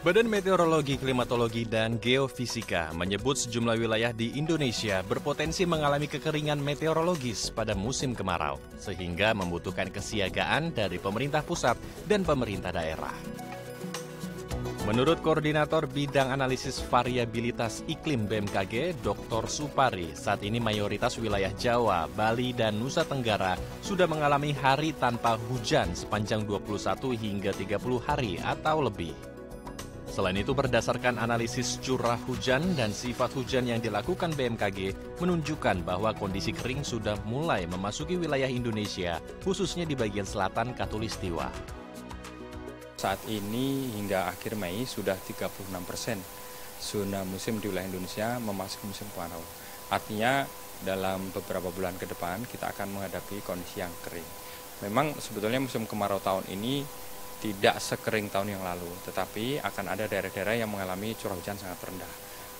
Badan Meteorologi, Klimatologi, dan Geofisika menyebut sejumlah wilayah di Indonesia berpotensi mengalami kekeringan meteorologis pada musim kemarau, sehingga membutuhkan kesiagaan dari pemerintah pusat dan pemerintah daerah. Menurut Koordinator Bidang Analisis Variabilitas Iklim BMKG, Dr. Supari, saat ini mayoritas wilayah Jawa, Bali, dan Nusa Tenggara sudah mengalami hari tanpa hujan sepanjang 21 hingga 30 hari atau lebih. Selain itu, berdasarkan analisis curah hujan dan sifat hujan yang dilakukan BMKG, menunjukkan bahwa kondisi kering sudah mulai memasuki wilayah Indonesia, khususnya di bagian selatan Khatulistiwa. Saat ini hingga akhir Mei sudah 36% zona musim di wilayah Indonesia memasuki musim kemarau. Artinya dalam beberapa bulan ke depan kita akan menghadapi kondisi yang kering. Memang sebetulnya musim kemarau tahun ini tidak sekering tahun yang lalu, tetapi akan ada daerah-daerah yang mengalami curah hujan sangat rendah,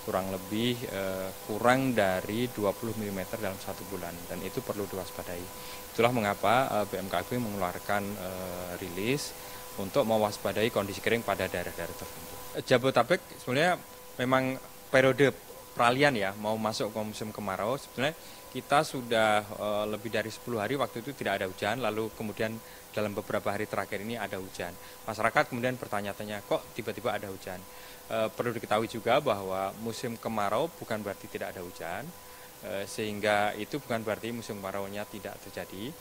kurang lebih kurang dari 20 mm dalam satu bulan, dan itu perlu diwaspadai. Itulah mengapa BMKG mengeluarkan rilis untuk mewaspadai kondisi kering pada daerah-daerah tertentu. Jabodetabek sebenarnya memang periode peralihan ya, mau masuk ke musim kemarau. Sebenarnya kita sudah lebih dari 10 hari waktu itu tidak ada hujan, lalu kemudian dalam beberapa hari terakhir ini ada hujan. Masyarakat kemudian bertanya-tanya, kok tiba-tiba ada hujan? Perlu diketahui juga bahwa musim kemarau bukan berarti tidak ada hujan, sehingga itu bukan berarti musim kemarau-nya tidak terjadi.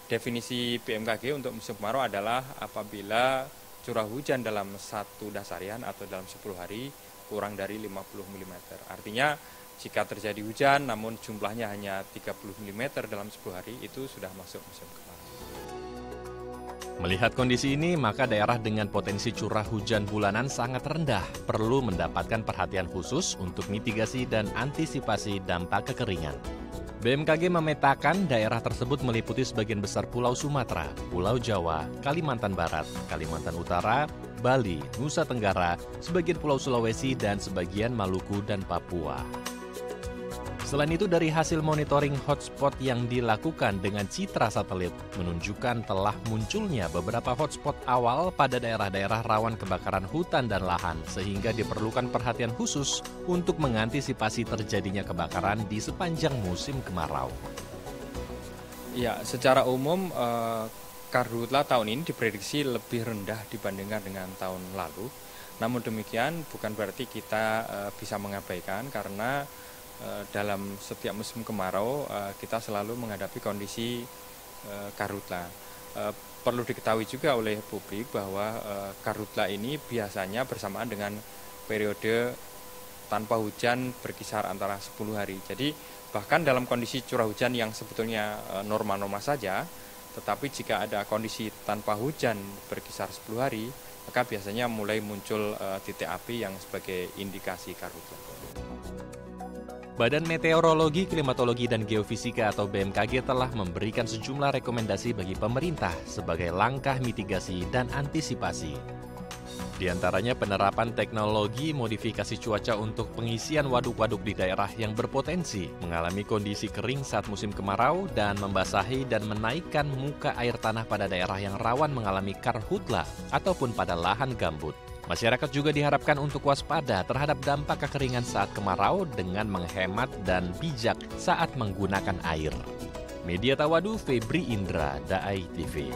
Definisi BMKG untuk musim kemarau adalah apabila curah hujan dalam satu dasarian atau dalam 10 hari kurang dari 50 mm. Artinya jika terjadi hujan namun jumlahnya hanya 30 mm dalam 10 hari, itu sudah masuk musim kemarau. Melihat kondisi ini, maka daerah dengan potensi curah hujan bulanan sangat rendah perlu mendapatkan perhatian khusus untuk mitigasi dan antisipasi dampak kekeringan. BMKG memetakan daerah tersebut meliputi sebagian besar Pulau Sumatera, Pulau Jawa, Kalimantan Barat, Kalimantan Utara, Bali, Nusa Tenggara, sebagian Pulau Sulawesi, dan sebagian Maluku dan Papua. Selain itu, dari hasil monitoring hotspot yang dilakukan dengan citra satelit menunjukkan telah munculnya beberapa hotspot awal pada daerah-daerah rawan kebakaran hutan dan lahan, sehingga diperlukan perhatian khusus untuk mengantisipasi terjadinya kebakaran di sepanjang musim kemarau. Ya, secara umum karhutla tahun ini diprediksi lebih rendah dibandingkan dengan tahun lalu. Namun demikian bukan berarti kita bisa mengabaikan, karena dalam setiap musim kemarau kita selalu menghadapi kondisi karhutla. Perlu diketahui juga oleh publik bahwa karhutla ini biasanya bersamaan dengan periode tanpa hujan berkisar antara 10 hari. Jadi bahkan dalam kondisi curah hujan yang sebetulnya normal-normal saja, tetapi jika ada kondisi tanpa hujan berkisar 10 hari, maka biasanya mulai muncul titik api yang sebagai indikasi karhutla. Badan Meteorologi, Klimatologi, dan Geofisika atau BMKG telah memberikan sejumlah rekomendasi bagi pemerintah sebagai langkah mitigasi dan antisipasi. Di antaranya penerapan teknologi modifikasi cuaca untuk pengisian waduk-waduk di daerah yang berpotensi mengalami kondisi kering saat musim kemarau dan membasahi dan menaikkan muka air tanah pada daerah yang rawan mengalami karhutla ataupun pada lahan gambut. Masyarakat juga diharapkan untuk waspada terhadap dampak kekeringan saat kemarau dengan menghemat dan bijak saat menggunakan air. Media Tawadu, Febri Indra, Daai TV.